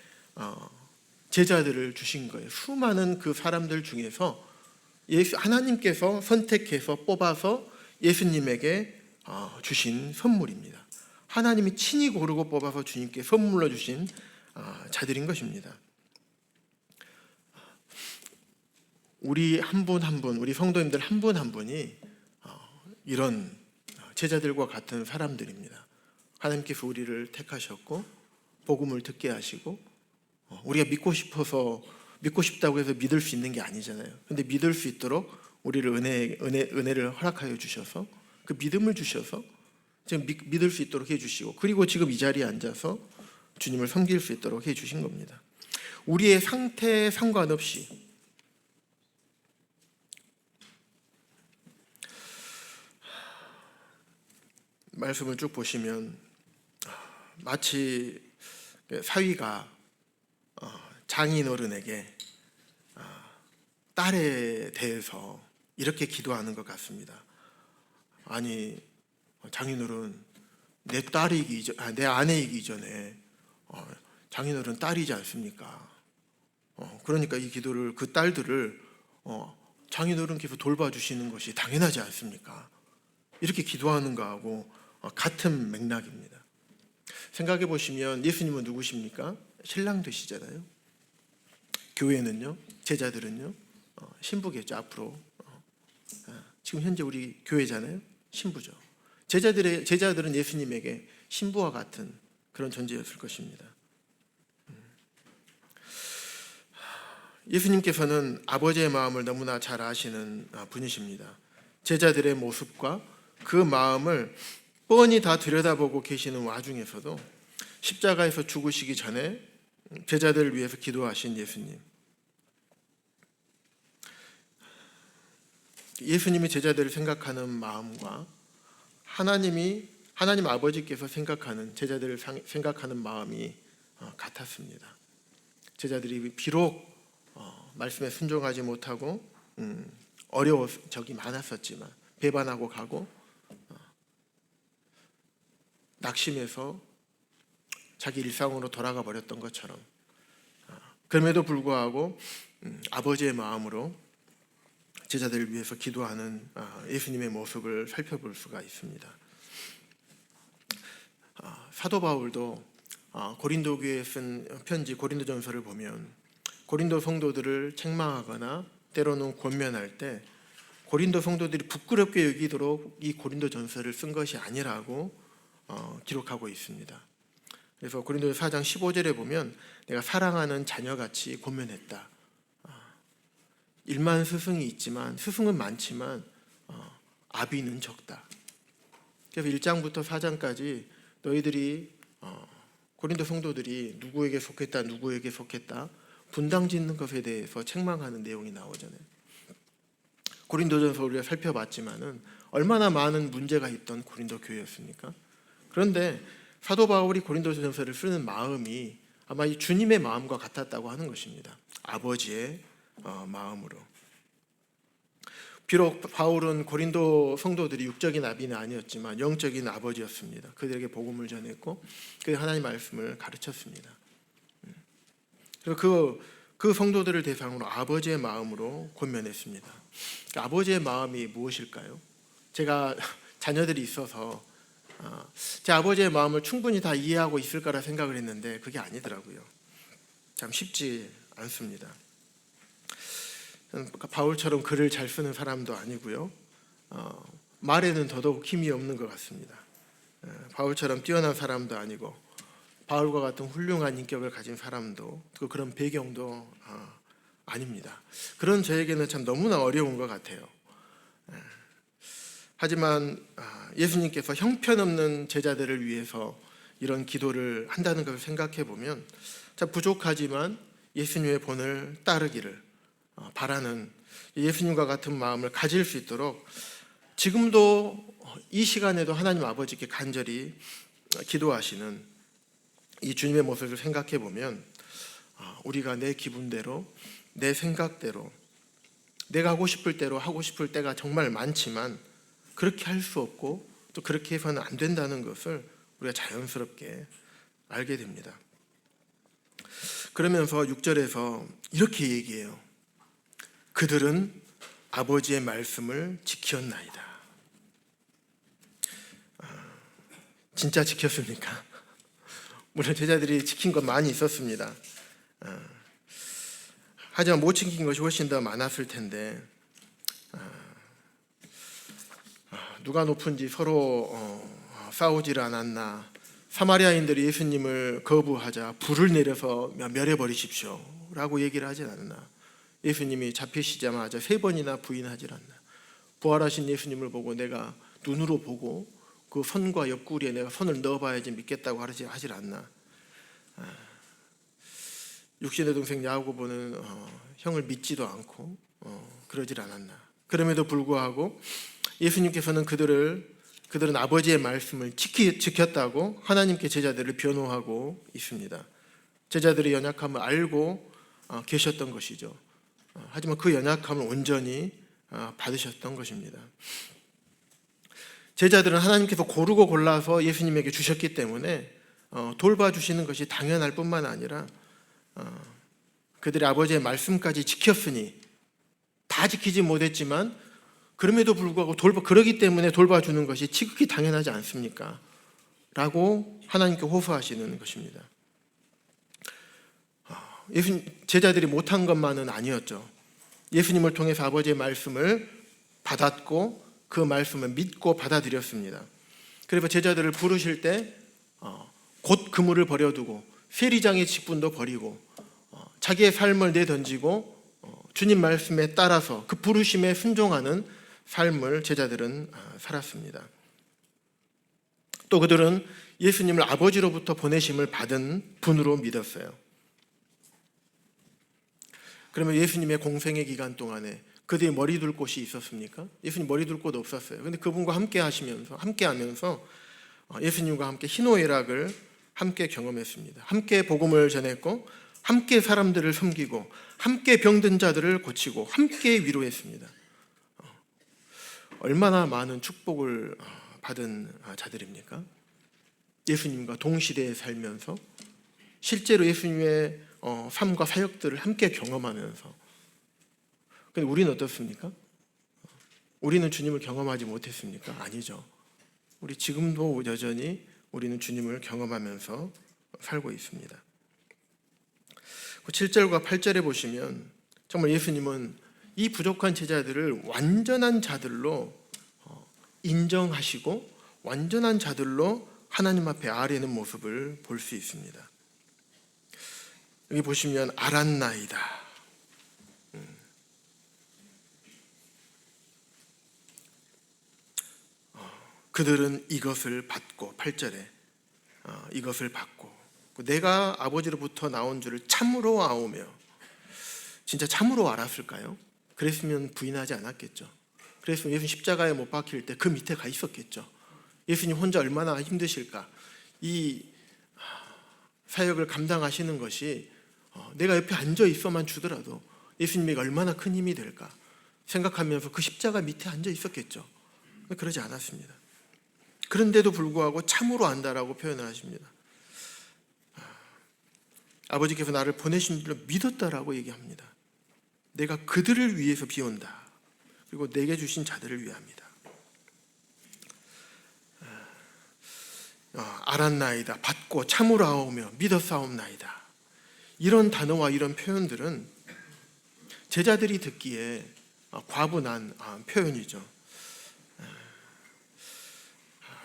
제자들을 주신 거예요. 수많은 그 사람들 중에서 하나님께서 선택해서 뽑아서 예수님에게 주신 선물입니다. 하나님이 친히 고르고 뽑아서 주님께 선물로 주신 자들인 것입니다. 우리 한 분 한 분, 우리 성도님들 한 분 한 분이 이런 제자들과 같은 사람들입니다. 하나님께서 우리를 택하셨고 복음을 듣게 하시고 우리가 믿고 싶다고 해서 믿을 수 있는 게 아니잖아요. 근데 믿을 수 있도록 우리를 은혜를 허락하여 주셔서 그 믿음을 주셔서 지금 믿을 수 있도록 해주시고, 그리고 지금 이 자리에 앉아서 주님을 섬길 수 있도록 해주신 겁니다. 우리의 상태에 상관없이 말씀을 쭉 보시면 마치 사위가 장인어른에게 딸에 대해서 이렇게 기도하는 것 같습니다. 아니, 장인어른, 내 아내이기 전에 장인어른 딸이지 않습니까? 그러니까 이 기도를, 그 딸들을 장인어른께서 돌봐주시는 것이 당연하지 않습니까? 이렇게 기도하는 거하고 같은 맥락입니다. 생각해 보시면 예수님은 누구십니까? 신랑 되시잖아요. 교회는요, 제자들은요, 신부겠죠. 앞으로 지금 현재 우리 교회잖아요. 신부죠. 제자들은 예수님에게 신부와 같은 그런 존재였을 것입니다. 예수님께서는 아버지의 마음을 너무나 잘 아시는 분이십니다. 제자들의 모습과 그 마음을 뻔히 다 들여다보고 계시는 와중에서도 십자가에서 죽으시기 전에 제자들을 위해서 기도하신 예수님. 예수님이 제자들을 생각하는 마음과 하나님 아버지께서 생각하는, 제자들을 생각하는 마음이 같았습니다. 제자들이 비록 말씀에 순종하지 못하고 어려운 적이 많았었지만, 배반하고 가고 낙심해서 자기 일상으로 돌아가 버렸던 것처럼, 그럼에도 불구하고 아버지의 마음으로 제자들을 위해서 기도하는 예수님의 모습을 살펴볼 수가 있습니다. 사도 바울도 고린도 교회에 쓴 편지 고린도전서를 보면 고린도 성도들을 책망하거나 때로는 권면할 때 고린도 성도들이 부끄럽게 여기도록 이 고린도전서를 쓴 것이 아니라고 기록하고 있습니다. 그래서 고린도서 4장 15절에 보면 내가 사랑하는 자녀같이 권면했다. 일만 스승이 있지만, 스승은 많지만 아비는 적다. 그래서 1장부터 4장까지 너희들이 고린도 성도들이 누구에게 속했다 분당 짓는 것에 대해서 책망하는 내용이 나오잖아요. 고린도전서 우리가 살펴봤지만은 얼마나 많은 문제가 있던 고린도 교회였습니까? 그런데 사도 바울이 고린도전서를 쓰는 마음이 아마 이 주님의 마음과 같았다고 하는 것입니다. 아버지의 마음으로. 비록 바울은 고린도 성도들이 육적인 아비는 아니었지만 영적인 아버지였습니다. 그들에게 복음을 전했고 그 하나님 말씀을 가르쳤습니다. 그리고 그 성도들을 대상으로 아버지의 마음으로 권면했습니다. 아버지의 마음이 무엇일까요? 제가 자녀들이 있어서 제 아버지의 마음을 충분히 다 이해하고 있을 거라 생각을 했는데 그게 아니더라고요. 참 쉽지 않습니다. 바울처럼 글을 잘 쓰는 사람도 아니고요. 말에는 더더욱 힘이 없는 것 같습니다. 바울처럼 뛰어난 사람도 아니고 바울과 같은 훌륭한 인격을 가진 사람도 그런 배경도 아닙니다. 그런 저에게는 참 너무나 어려운 것 같아요. 하지만 예수님께서 형편없는 제자들을 위해서 이런 기도를 한다는 것을 생각해 보면 참 부족하지만 예수님의 본을 따르기를 바라는 예수님과 같은 마음을 가질 수 있도록 지금도 이 시간에도 하나님 아버지께 간절히 기도하시는 이 주님의 모습을 생각해 보면 우리가 내 기분대로, 내 생각대로, 내가 하고 싶을 대로 하고 싶을 때가 정말 많지만 그렇게 할 수 없고 또 그렇게 해서는 안 된다는 것을 우리가 자연스럽게 알게 됩니다. 그러면서 6절에서 이렇게 얘기해요. 그들은 아버지의 말씀을 지켰나이다. 진짜 지켰습니까? 물론 제자들이 지킨 것 많이 있었습니다. 하지만 못 지킨 것이 훨씬 더 많았을 텐데 누가 높은지 서로 싸우지를 않았나. 사마리아인들이 예수님을 거부하자 불을 내려서 멸해버리십시오 라고 얘기를 하진 않나. 예수님이 잡히시자마자 3번이나 부인하질 않나. 부활하신 예수님을 보고 내가 눈으로 보고 그 손과 옆구리에 내가 손을 넣어봐야지 믿겠다고 하질 않나. 육신의 동생 야고보는 형을 믿지도 않고 그러질 않았나. 그럼에도 불구하고 예수님께서는 그들은 아버지의 말씀을 지켰다고 하나님께 제자들을 변호하고 있습니다. 제자들의 연약함을 알고 계셨던 것이죠. 하지만 그 연약함을 온전히 받으셨던 것입니다. 제자들은 하나님께서 고르고 골라서 예수님에게 주셨기 때문에 돌봐주시는 것이 당연할 뿐만 아니라 그들의 아버지의 말씀까지 지켰으니 다 지키지 못했지만 그럼에도 불구하고 그러기 때문에 돌봐주는 것이 지극히 당연하지 않습니까? 라고 하나님께 호소하시는 것입니다. 제자들이 못한 것만은 아니었죠. 예수님을 통해서 아버지의 말씀을 받았고 그 말씀을 믿고 받아들였습니다. 그래서 제자들을 부르실 때 곧 그물을 버려두고 세리장의 직분도 버리고 자기의 삶을 내던지고 주님 말씀에 따라서 그 부르심에 순종하는 삶을 제자들은 살았습니다. 또 그들은 예수님을 아버지로부터 보내심을 받은 분으로 믿었어요. 그러면 예수님의 공생의 기간 동안에 그들이 머리 둘 곳이 있었습니까? 예수님 머리 둘 곳 없었어요. 그런데 그분과 함께하면서 예수님과 함께 희노애락을 함께 경험했습니다. 함께 복음을 전했고 함께 사람들을 섬기고 함께 병든 자들을 고치고 함께 위로했습니다. 얼마나 많은 축복을 받은 자들입니까? 예수님과 동시대에 살면서 실제로 예수님의 삶과 사역들을 함께 경험하면서. 근데 우리는 어떻습니까? 우리는 주님을 경험하지 못했습니까? 아니죠. 우리 지금도 여전히 우리는 주님을 경험하면서 살고 있습니다. 7절과 8절에 보시면 정말 예수님은 이 부족한 제자들을 완전한 자들로 인정하시고 완전한 자들로 하나님 앞에 아뢰는 모습을 볼 수 있습니다. 여기 보시면 알았나이다. 그들은 이것을 받고 8절에 이것을 받고 내가 아버지로부터 나온 줄을 참으로 아오며. 진짜 참으로 알았을까요? 그랬으면 부인하지 않았겠죠. 그랬으면 예수님 십자가에 못 박힐 때 그 밑에 가 있었겠죠. 예수님 혼자 얼마나 힘드실까. 이 사역을 감당하시는 것이 내가 옆에 앉아 있어만 주더라도 예수님에게 얼마나 큰 힘이 될까 생각하면서 그 십자가 밑에 앉아 있었겠죠. 그러지 않았습니다. 그런데도 불구하고 참으로 안다라고 표현을 하십니다. 아버지께서 나를 보내신 줄로 믿었다라고 얘기합니다. 내가 그들을 위해서 비온다. 그리고 내게 주신 자들을 위함이다. 알았나이다. 받고 참으로 아오며 믿었사옵나이다. 이런 단어와 이런 표현들은 제자들이 듣기에 과분한 표현이죠.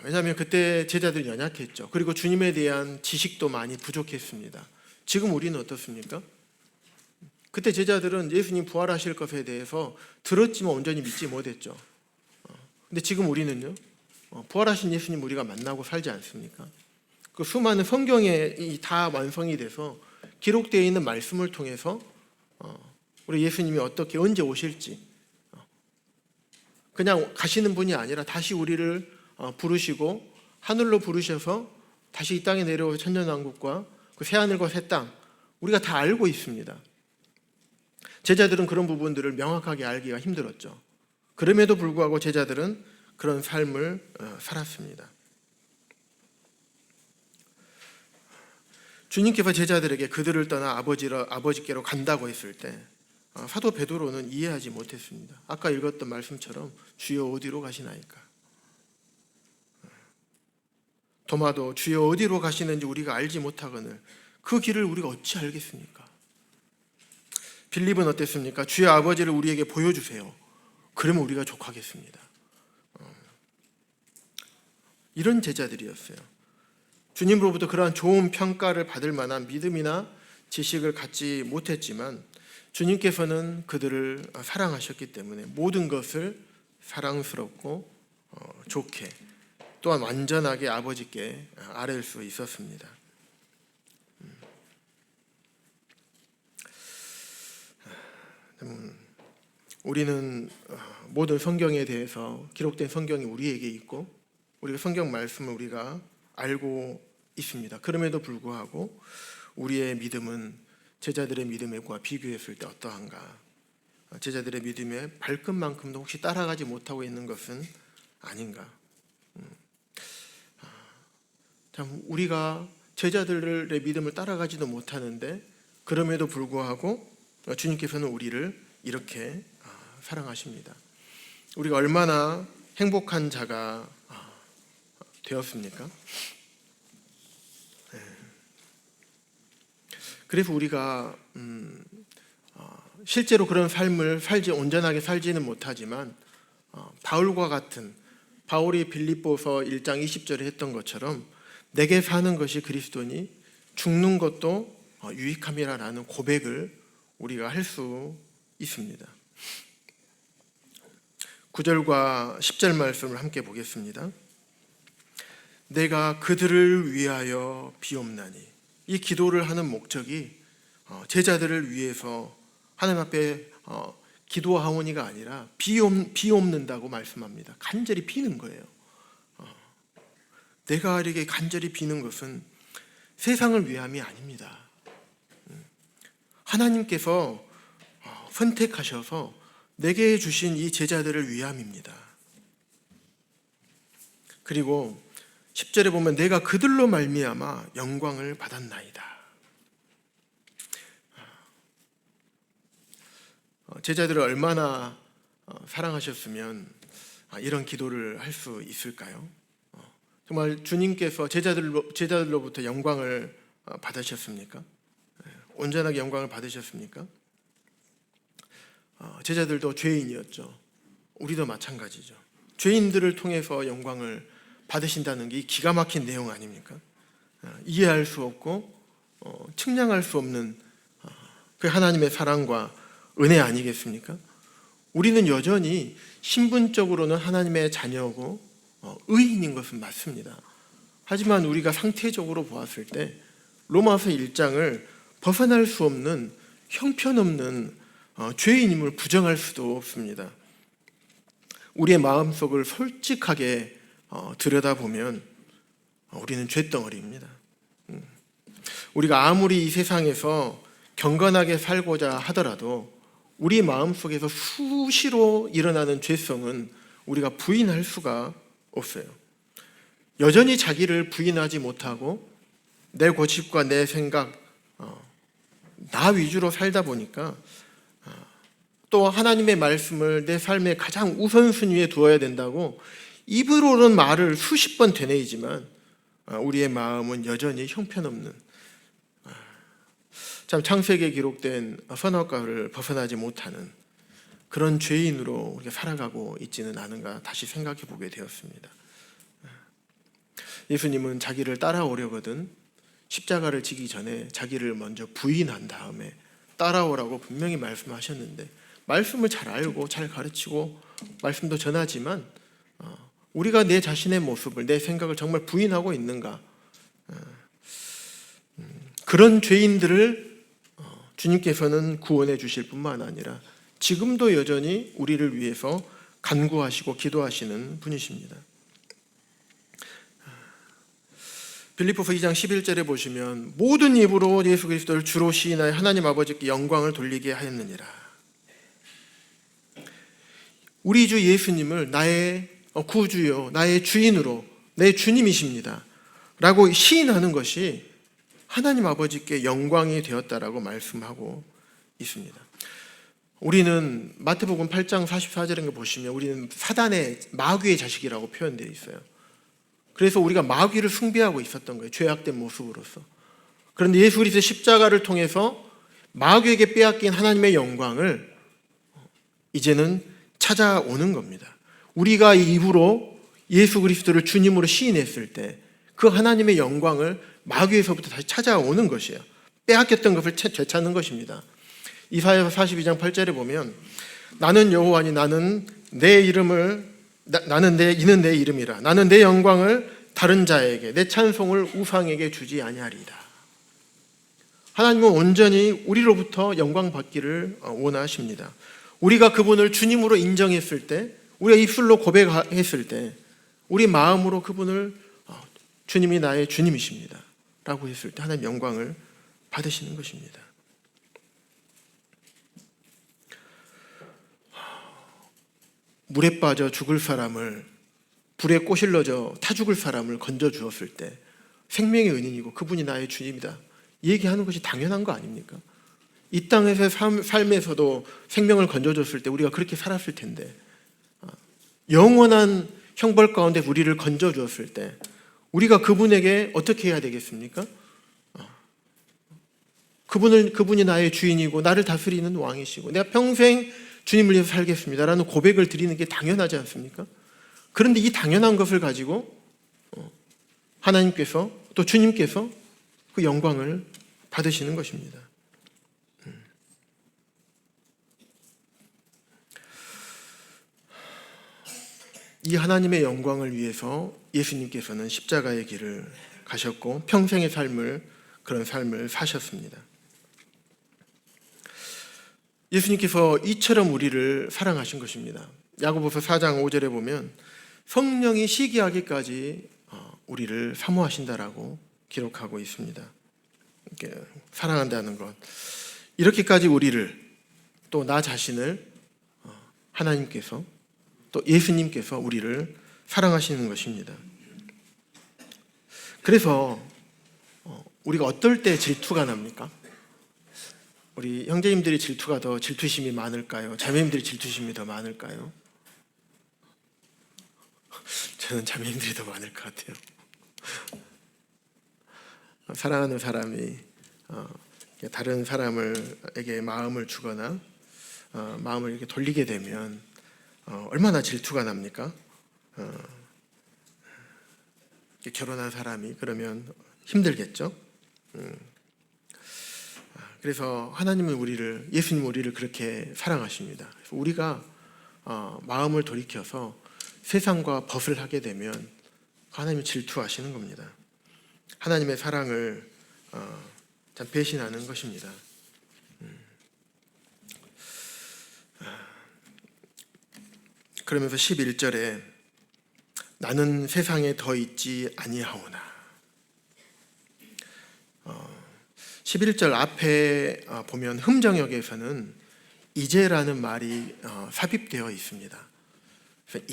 왜냐하면 그때 제자들이 연약했죠. 그리고 주님에 대한 지식도 많이 부족했습니다. 지금 우리는 어떻습니까? 그때 제자들은 예수님 부활하실 것에 대해서 들었지만 온전히 믿지 못했죠. 근데 지금 우리는요, 부활하신 예수님 우리가 만나고 살지 않습니까? 그 수많은 성경에 다 완성이 돼서 기록되어 있는 말씀을 통해서 우리 예수님이 어떻게 언제 오실지 그냥 가시는 분이 아니라 다시 우리를 부르시고 하늘로 부르셔서 다시 이 땅에 내려오셔 천년왕국과 그 새하늘과 새 땅 우리가 다 알고 있습니다. 제자들은 그런 부분들을 명확하게 알기가 힘들었죠. 그럼에도 불구하고 제자들은 그런 삶을 살았습니다. 주님께서 제자들에게 그들을 떠나 아버지께로 간다고 했을 때 사도 베드로는 이해하지 못했습니다. 아까 읽었던 말씀처럼 주여 어디로 가시나이까? 도마도 주여 어디로 가시는지 우리가 알지 못하거늘 그 길을 우리가 어찌 알겠습니까? 빌립은 어땠습니까? 주여 아버지를 우리에게 보여주세요. 그러면 우리가 족하겠습니다. 이런 제자들이었어요. 주님으로부터 그러한 좋은 평가를 받을 만한 믿음이나 지식을 갖지 못했지만 주님께서는 그들을 사랑하셨기 때문에 모든 것을 사랑스럽고 좋게 또한 완전하게 아버지께 아뢰일 수 있었습니다. 우리는 모든 성경에 대해서 기록된 성경이 우리에게 있고 우리가 성경 말씀을 우리가 알고 있습니다. 그럼에도 불구하고 우리의 믿음은 제자들의 믿음과 비교했을 때 어떠한가? 제자들의 믿음의 발끝만큼도 혹시 따라가지 못하고 있는 것은 아닌가? 참 우리가 제자들의 믿음을 따라가지도 못하는데 그럼에도 불구하고 주님께서는 우리를 이렇게 사랑하십니다. 우리가 얼마나 행복한 자가 되었습니까? 그래서 우리가 실제로 그런 삶을 온전하게 살지는 못하지만 바울과 같은 바울이 빌립보서 1장 20절에 했던 것처럼 내게 사는 것이 그리스도니 죽는 것도 유익함이라는 고백을 우리가 할 수 있습니다. 9절과 10절 말씀을 함께 보겠습니다. 내가 그들을 위하여 비옵나니 이 기도를 하는 목적이 제자들을 위해서 하나님 앞에 기도하오니가 아니라 비옵는다고 말씀합니다. 간절히 비는 거예요. 내가 이렇게 간절히 비는 것은 세상을 위함이 아닙니다. 하나님께서 선택하셔서 내게 주신 이 제자들을 위함입니다. 그리고 10절에 보면 내가 그들로 말미암아 영광을 받았나이다. 제자들을 얼마나 사랑하셨으면 이런 기도를 할 수 있을까요? 정말 주님께서 제자들로부터 영광을 받으셨습니까? 온전하게 영광을 받으셨습니까? 제자들도 죄인이었죠. 우리도 마찬가지죠. 죄인들을 통해서 영광을 받으신다는 게 기가 막힌 내용 아닙니까? 이해할 수 없고 측량할 수 없는 그 하나님의 사랑과 은혜 아니겠습니까? 우리는 여전히 신분적으로는 하나님의 자녀고 의인인 것은 맞습니다. 하지만 우리가 상태적으로 보았을 때 로마서 1장을 벗어날 수 없는 형편없는 죄인임을 부정할 수도 없습니다. 우리의 마음속을 솔직하게 들여다보면 우리는 죄덩어리입니다. 우리가 아무리 이 세상에서 경건하게 살고자 하더라도 우리 마음속에서 수시로 일어나는 죄성은 우리가 부인할 수가 없어요. 여전히 자기를 부인하지 못하고 내 고집과 내 생각, 나 위주로 살다 보니까 또 하나님의 말씀을 내 삶의 가장 우선순위에 두어야 된다고 입으로는 말을 수십 번 되뇌이지만 우리의 마음은 여전히 형편없는 참 창세기에 기록된 선악과를 벗어나지 못하는 그런 죄인으로 우리가 살아가고 있지는 않은가 다시 생각해 보게 되었습니다. 예수님은 자기를 따라오려거든 십자가를 지기 전에 자기를 먼저 부인한 다음에 따라오라고 분명히 말씀하셨는데 말씀을 잘 알고 잘 가르치고 말씀도 전하지만 우리가 내 자신의 모습을 내 생각을 정말 부인하고 있는가? 그런 죄인들을 주님께서는 구원해 주실 뿐만 아니라 지금도 여전히 우리를 위해서 간구하시고 기도하시는 분이십니다. 빌립보서 2장 11절에 보시면 모든 입으로 예수 그리스도를 주로 시인하여 하나님 아버지께 영광을 돌리게 하였느니라. 우리 주 예수님을 나의 구주요, 나의 주인으로, 내 주님이십니다 라고 시인하는 것이 하나님 아버지께 영광이 되었다라고 말씀하고 있습니다. 우리는 마태복음 8장 44절인 거 보시면 우리는 사단의 마귀의 자식이라고 표현되어 있어요. 그래서 우리가 마귀를 숭배하고 있었던 거예요. 죄악된 모습으로서. 그런데 예수 그리스도의 십자가를 통해서 마귀에게 빼앗긴 하나님의 영광을 이제는 찾아오는 겁니다. 우리가 이 입으로 예수 그리스도를 주님으로 시인했을 때 그 하나님의 영광을 마귀에서부터 다시 찾아오는 것이에요. 빼앗겼던 것을 되찾는 것입니다. 이사야 42장 8절에 보면 나는 여호와니 나는 내 이름을 이는 내 이름이라 나는 내 영광을 다른 자에게 내 찬송을 우상에게 주지 아니하리이다. 하나님은 온전히 우리로부터 영광 받기를 원하십니다. 우리가 그분을 주님으로 인정했을 때, 우리가 입술로 고백했을 때, 우리 마음으로 그분을 주님이 나의 주님이십니다 라고 했을 때 하나님 영광을 받으시는 것입니다. 물에 빠져 죽을 사람을, 불에 꼬실러져 타 죽을 사람을 건져 주었을 때 생명의 은인이고 그분이 나의 주님이다 얘기하는 것이 당연한 거 아닙니까? 이 땅에서의 삶에서도 생명을 건져줬을 때 우리가 그렇게 살았을 텐데, 영원한 형벌 가운데 우리를 건져주었을 때 우리가 그분에게 어떻게 해야 되겠습니까? 그분이 나의 주인이고 나를 다스리는 왕이시고 내가 평생 주님을 위해서 살겠습니다라는 고백을 드리는 게 당연하지 않습니까? 그런데 이 당연한 것을 가지고 하나님께서 또 주님께서 그 영광을 받으시는 것입니다. 이 하나님의 영광을 위해서 예수님께서는 십자가의 길을 가셨고 평생의 그런 삶을 사셨습니다. 예수님께서 이처럼 우리를 사랑하신 것입니다. 야고보서 4장 5절에 보면 성령이 시기하기까지 우리를 사모하신다라고 기록하고 있습니다. 이렇게 사랑한다는 것, 이렇게까지 우리를, 또 나 자신을 하나님께서 또 예수님께서 우리를 사랑하시는 것입니다. 그래서 우리가 어떨 때 질투가 납니까? 우리 형제님들이 질투심이 많을까요? 자매님들이 질투심이 더 많을까요? 저는 자매님들이 더 많을 것 같아요. 사랑하는 사람이 다른 사람에게 마음을 주거나 마음을 이렇게 돌리게 되면 얼마나 질투가 납니까? 결혼한 사람이 그러면 힘들겠죠? 그래서 하나님은 예수님 우리를 그렇게 사랑하십니다. 그래서 우리가 마음을 돌이켜서 세상과 벗을 하게 되면 하나님이 질투하시는 겁니다. 하나님의 사랑을 참 배신하는 것입니다. 그러면서 11절에 나는 세상에 더 있지 아니하오나, 11절 앞에 보면 흠정역에서는 이제라는 말이 삽입되어 있습니다. 그래서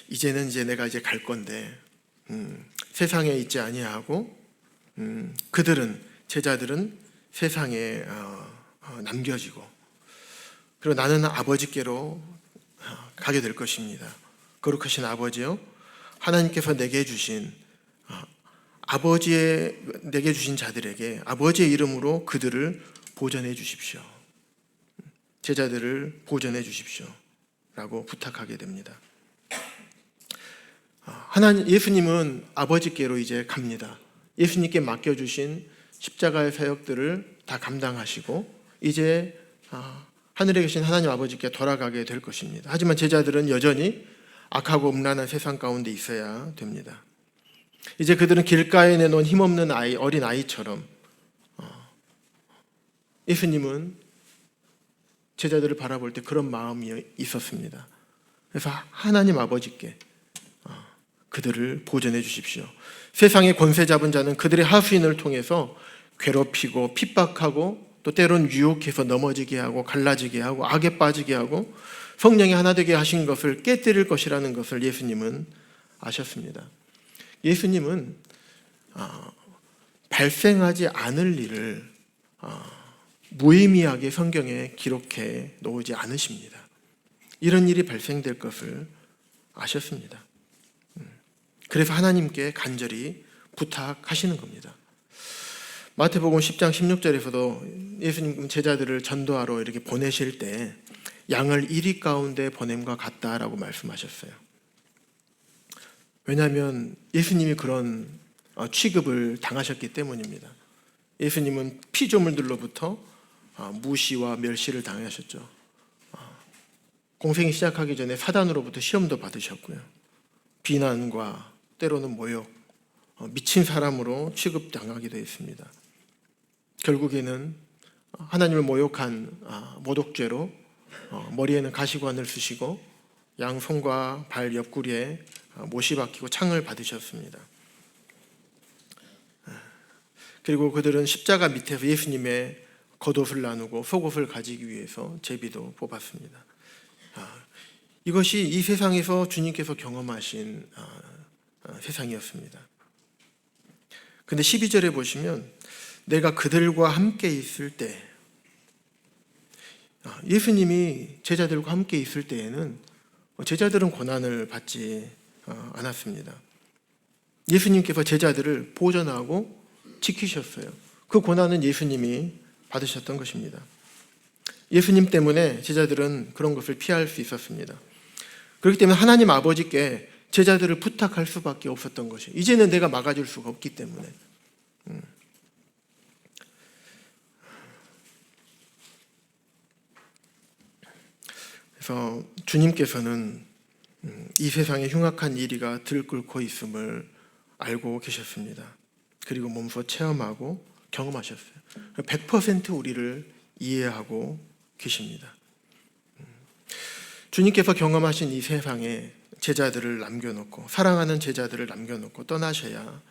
이제는 내가 갈 건데 세상에 있지 아니하고 제자들은 세상에 남겨지고, 그리고 나는 아버지께로 가게 될 것입니다. 거룩하신 아버지요, 하나님께서 내게 주신 내게 주신 자들에게 아버지의 이름으로 그들을 보전해 주십시오. 제자들을 보전해 주십시오 라고 부탁하게 됩니다. 예수님은 아버지께로 이제 갑니다. 예수님께 맡겨주신 십자가의 사역들을 다 감당하시고 이제 하늘에 계신 하나님 아버지께 돌아가게 될 것입니다. 하지만 제자들은 여전히 악하고 음란한 세상 가운데 있어야 됩니다. 이제 그들은 길가에 내놓은 힘없는 어린 아이처럼, 예수님은 제자들을 바라볼 때 그런 마음이 있었습니다. 그래서 하나님 아버지께 그들을 보전해 주십시오. 세상의 권세 잡은 자는 그들의 하수인을 통해서 괴롭히고 핍박하고 또 때론 유혹해서 넘어지게 하고 갈라지게 하고 악에 빠지게 하고 성령이 하나 되게 하신 것을 깨뜨릴 것이라는 것을 예수님은 아셨습니다. 예수님은 발생하지 않을 일을 무의미하게 성경에 기록해 놓지 않으십니다. 이런 일이 발생될 것을 아셨습니다. 그래서 하나님께 간절히 부탁하시는 겁니다. 마태복음 10장 16절에서도 예수님 제자들을 전도하러 이렇게 보내실 때 양을 이리 가운데 보냄과 같다라고 말씀하셨어요. 왜냐하면 예수님이 그런 취급을 당하셨기 때문입니다. 예수님은 피조물들로부터 무시와 멸시를 당하셨죠. 공생이 시작하기 전에 사단으로부터 시험도 받으셨고요. 비난과 때로는 모욕, 미친 사람으로 취급당하기도 했습니다. 결국에는 하나님을 모욕한 모독죄로 머리에는 가시관을 쓰시고 양손과 발 옆구리에 못이 박히고 창을 받으셨습니다. 그리고 그들은 십자가 밑에서 예수님의 겉옷을 나누고 속옷을 가지기 위해서 제비도 뽑았습니다. 이것이 이 세상에서 주님께서 경험하신 세상이었습니다. 근데 12절에 보시면 내가 그들과 함께 있을 때, 예수님이 제자들과 함께 있을 때에는 제자들은 고난을 받지 않았습니다. 예수님께서 제자들을 보존하고 지키셨어요. 그 고난은 예수님이 받으셨던 것입니다. 예수님 때문에 제자들은 그런 것을 피할 수 있었습니다. 그렇기 때문에 하나님 아버지께 제자들을 부탁할 수밖에 없었던 것이에요. 이제는 내가 막아줄 수가 없기 때문에. 그래서 주님께서는 이 세상에 흉악한 이리가 들끓고 있음을 알고 계셨습니다. 그리고 몸소 체험하고 경험하셨어요. 100% 우리를 이해하고 계십니다. 주님께서 경험하신 이 세상에 제자들을 남겨놓고, 사랑하는 제자들을 남겨놓고 떠나셔야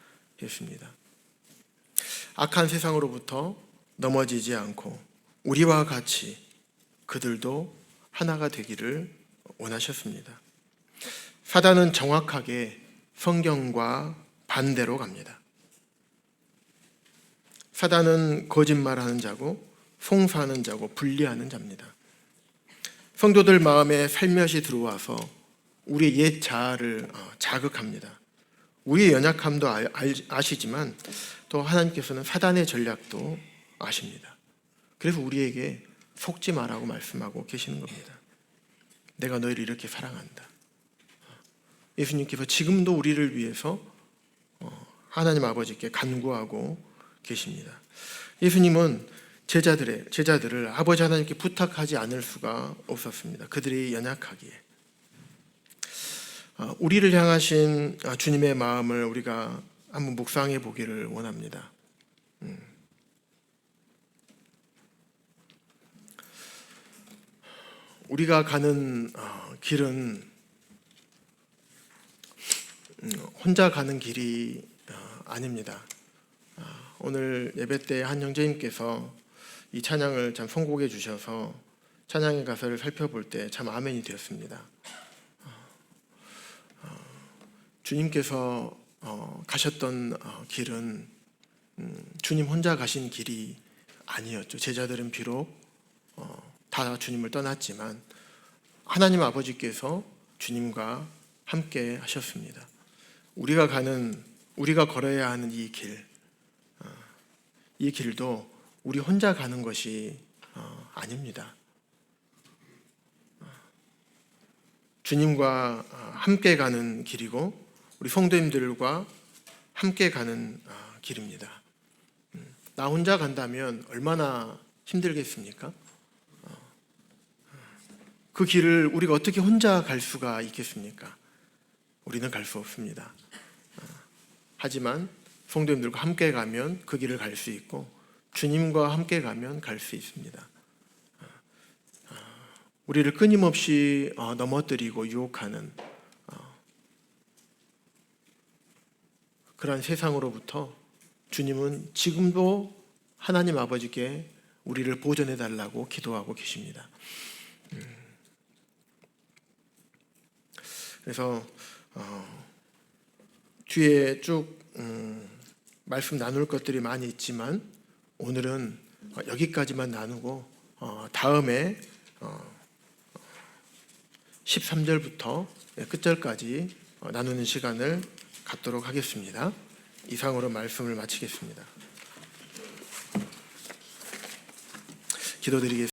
했습니다. 악한 세상으로부터 넘어지지 않고 우리와 같이 그들도 하나가 되기를 원하셨습니다. 사단은 정확하게 성경과 반대로 갑니다. 사단은 거짓말하는 자고 송사하는 자고 분리하는 자입니다. 성도들 마음에 살며시 들어와서 우리의 옛 자아를 자극합니다. 우리의 연약함도 아시지만 또 하나님께서는 사단의 전략도 아십니다. 그래서 우리에게 속지 마라고 말씀하고 계시는 겁니다. 내가 너희를 이렇게 사랑한다. 예수님께서 지금도 우리를 위해서 하나님 아버지께 간구하고 계십니다. 예수님은 제자들을 아버지 하나님께 부탁하지 않을 수가 없었습니다. 그들이 연약하기에. 우리를 향하신 주님의 마음을 우리가 한번 묵상해 보기를 원합니다. 우리가 가는 길은 혼자 가는 길이 아닙니다. 오늘 예배 때 한 형제님께서 이 찬양을 참 선곡해 주셔서 찬양의 가사를 살펴볼 때 참 아멘이 되었습니다. 주님께서 가셨던 길은 주님 혼자 가신 길이 아니었죠. 제자들은 비록 다 주님을 떠났지만 하나님 아버지께서 주님과 함께 하셨습니다. 우리가 걸어야 하는 이 길도 우리 혼자 가는 것이 아닙니다. 주님과 함께 가는 길이고 우리 성도님들과 함께 가는 길입니다. 나 혼자 간다면 얼마나 힘들겠습니까? 그 길을 우리가 어떻게 혼자 갈 수가 있겠습니까? 우리는 갈 수 없습니다. 하지만 성도님들과 함께 가면 그 길을 갈 수 있고 주님과 함께 가면 갈 수 있습니다. 우리를 끊임없이 넘어뜨리고 유혹하는 그러한 세상으로부터 주님은 지금도 하나님 아버지께 우리를 보존해 달라고 기도하고 계십니다. 그래서 뒤에 쭉 말씀 나눌 것들이 많이 있지만 오늘은 여기까지만 나누고 다음에 13절부터 끝절까지 나누는 시간을 갖도록 하겠습니다. 이상으로 말씀을 마치겠습니다. 기도드리겠습니다.